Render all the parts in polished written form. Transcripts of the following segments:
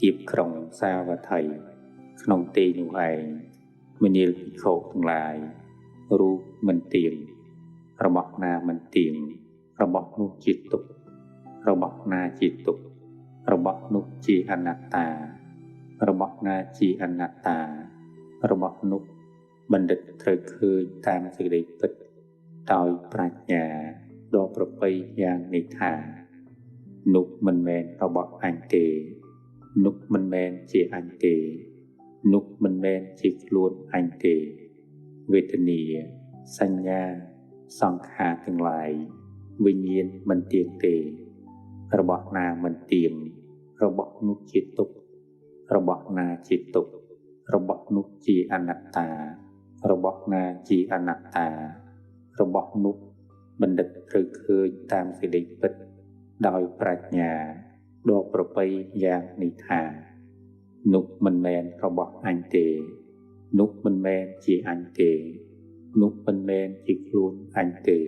ទៀបក្រុងសាវត្ថីក្នុងទីនោះឯងមនាលភិក្ខុទាំងឡាយរូបមិនទៀងរបស់ណាមិនទៀងរបស់នោះជាទុក្ខរបស់ណាជាទុក្ខរបស់នោះជាអនត្តារបស់ណាជាអនត្តារបស់នោះបណ្ឌិតត្រូវឃើញតាមសេចក្តីពិតដោយប្រាជ្ញាដ៏ប្រពៃយ៉ាងនេះថានោះមិនមែនរបស់អញទេនោះមិនមែនជាអញទេនោះមិនមែនជាខ្លួនអញទេវេទនាសញ្ញាសង្ខារទាំងឡាយវិញ្ញាណមិនទៀងទេរបស់ណាមិនទៀងរបស់នោះជាទុក្ខរបស់ណាជាទុក្ខរបស់នោះជាអនត្តារបស់ណាជាអនត្តារបស់នោះបណ្ឌិតត្រូវឃើញតាមសេចក្តីពិតដោយប្រាជ្ញាដ៏ប្រពៃយ៉ាងនេះថានោះមិនមែនរបស់អញទេនោះមិនមែនជាអញទេនោះមិនមែនជាខ្លួនអញទេ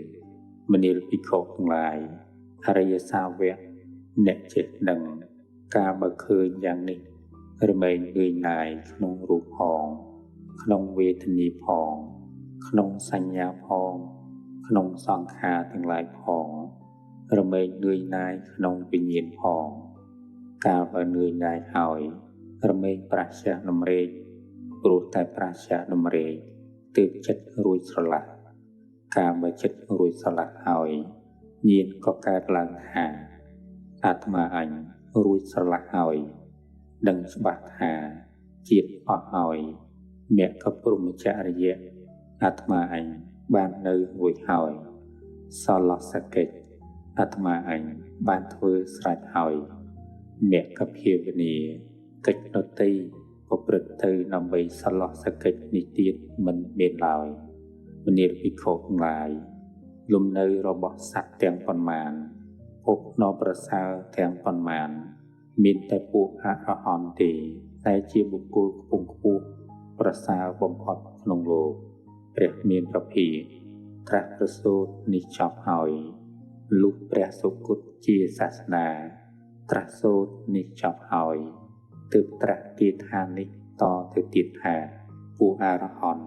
មនាលភិក្ខុទាំងឡាយអរិយសាវកអ្នកចេះដឹងការបើឃើញយ៉ាងនេះរមែងងឿងងាយក្នុងរូបផងក្នុងវេទនាផងក្នុងសញ្ញាផងក្នុងសង្ខារទាំងឡាយផងរមែងនឿយណាយក្នុងវិញ្ញាណផងកាលបើនឿយណាយហើយរមែងប្រឆាំងដំរេកព្រោះតែប្រឆាំងដំរេកទើបចិត្តរួចស្រឡះកាលបើចិត្តរួចស្រឡះហើយញាណក៏កើតឡើងថាអាត្មាអញរួចស្រឡះហើយដឹងច្បាស់ថាជាតិអស់ហើយមគ្គព្រហ្មចរិយៈអាត្មាអញបាននៅរួចហើយសឡសកិច្ចអាត្មាអញបានធ្វើស្រេចហើយមគ្គភាវនាកិច្ចដទៃប្រព្រឹត្តទៅដើម្បីសឡសកិច្ចនេះទៀតមិនមានឡើយមនាលភិក្ខុទាំងឡាយលំនៅរបស់សត្វទាំងប៉ុន្មានភពដ៏ប្រសើរទាំងប៉ុន្មានមានតែពួកអរហន្តទេតែជាបុគ្គលខ្ពង់ខ្ពស់ប្រសើរបំផុតក្នុងលោកព្រះមានប្រភាត្រាស់ប្រសូតនេះចប់ហើយលុះព្រះសុគតជាសាសនាត្រាស់សូត្រនេះចប់ហើយទើបត្រាស់គាថានេះតទៅទៀតថាពួកអរហន្ត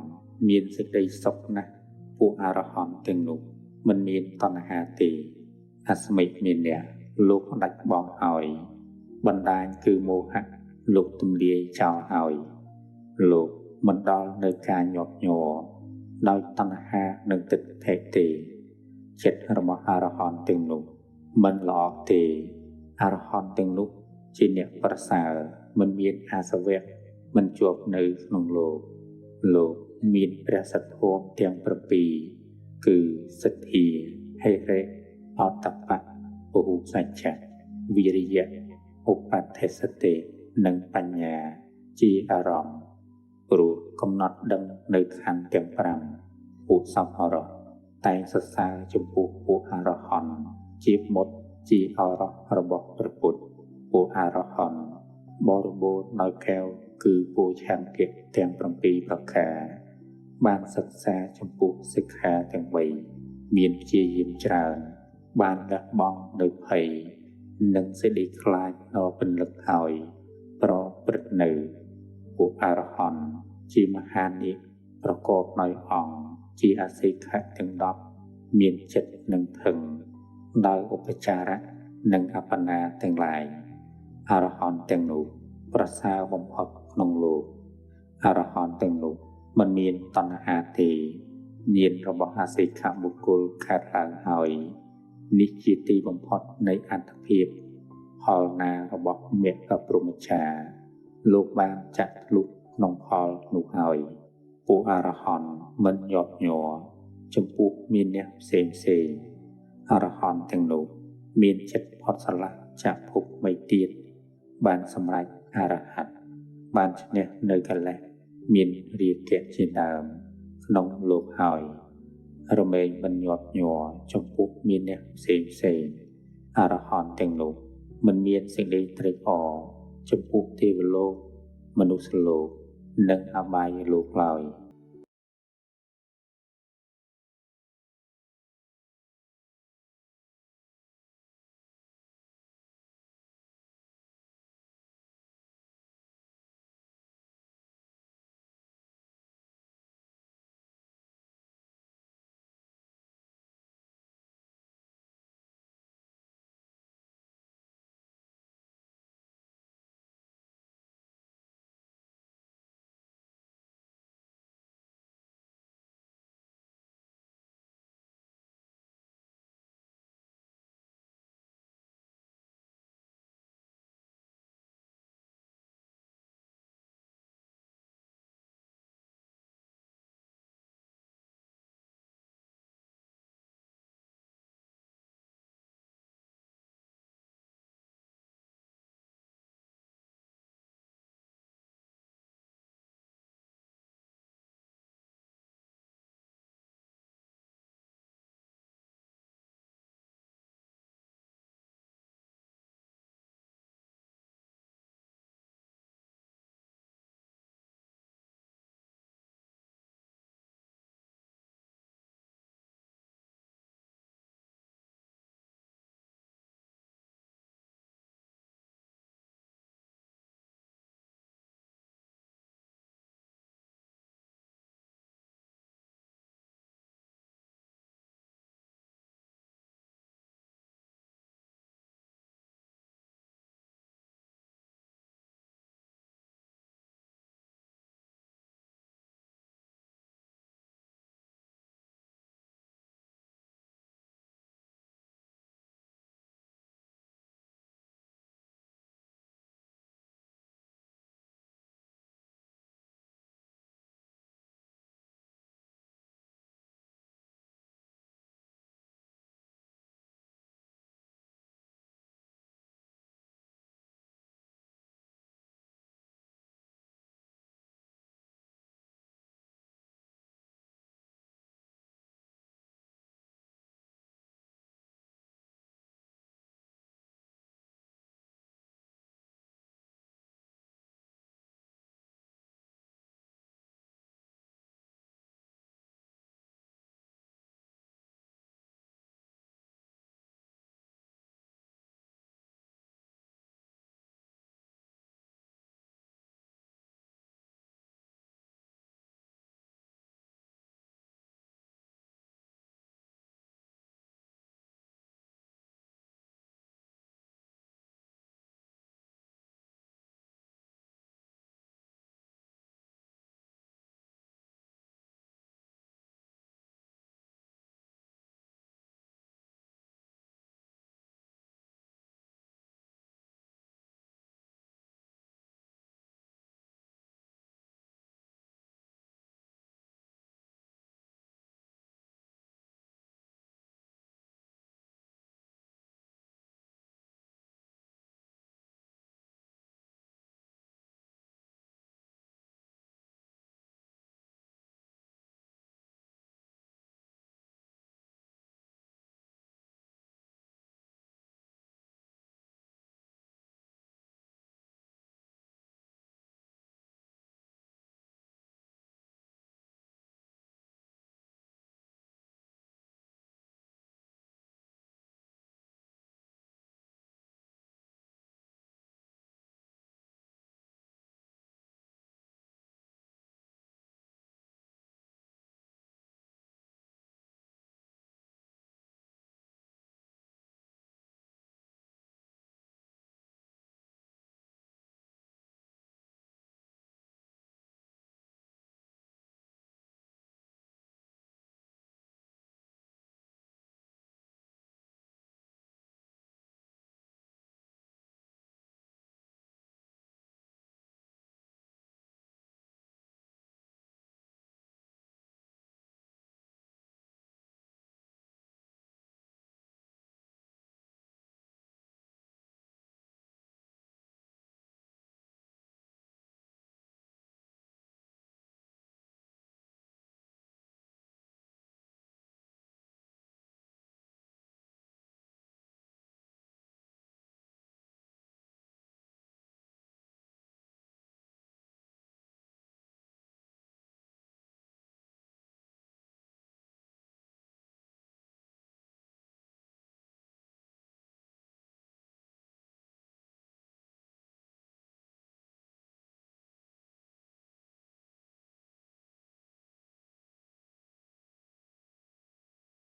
មានសេចក្តីសុខណាស់ពួកអរហន្តទាំងនោះមិនមានតណ្ហាទេអស្មិមានអ្នកលោកដាច់បងហើយបណ្ដាញគឺមោហៈលោកទម្លាយចោលហើយលោកមិនដល់នៅការញាប់ញ័រដោយតណ្ហានិងទិដ្ឋិទេចិត្តរបស់អរហន្តទាំងនោះមិនល្អទេអរហន្តទាំងនោះជាអ្នកប្រសើរមិនមានអាសវៈមិនជាប់នៅក្នុងលោកមានព្រះសទ្ធមទាំង7គឺសទ្ធាហេរិអតបៈពហុសច្ចៈវិរិយៈឧបត្ថិសតិនិងបញ្ញាជាអារម្មណ៍ព្រោះកំណត់ដឹងនៅខណ្ឌទាំង5ពួកសង្ឃរៈតែងសរសើរចំពោះពួកអរហន្តជាមុតជាអរៈរបស់ព្រះពុទ្ធពួកអរហន្តបរិបូរណ៍ដោយកែវគឺពោឆង្គៈទាំង7ប្រការបានសិក្សាចំពោះសិក្ខាទាំង3មានព្យាយាមច្រើនបានលះបង់នៅភ័យនិងសេចក្តីខ្លាចដល់ពន្លឹកហើយប្រព្រឹត្តនៅពួកអរហន្តជាមហានាគប្រកបដោយអង្គជាអសិក្ខៈទាំង10មានចិត្តនិងធឹងដោយឧបចារៈនិងអបណាទាំងឡាយអរហន្តទាំងនោះប្រសើរបំផុតក្នុងលោកអរហន្តទាំងនោះមិនមានតណ្ហាទេញាណរបស់អសិក្ខបុគ្គលកើតឡើងហើយនេះជាទីបំផុតនៃអត្ថភាពផលណារបស់មគ្គព្រហ្មចារ្យលោកបានចាក់ធ្លុះក្នុងផលនោះហើយពួកអរហន្តមិនញាប់ញ័រចំពោះមានអ្នកផ្សេងអរហន្តទាំងនោះមានចិត្តផុតស្រឡះចាក់ភពបីទៀតបានសម្រេចអរហត្តបានឈ្នះនៅកិលេសមានរាគៈជាដើមក្នុងលោកហើយរមែងមិនញាប់ញ័រចំពោះមានអ្នកផ្សេងអរហន្តទាំងនោះមិនមានសេចក្តីត្រេកអរចំពោះទេវលោកមនុស្សលោកនិងអបាយលោកឡើយ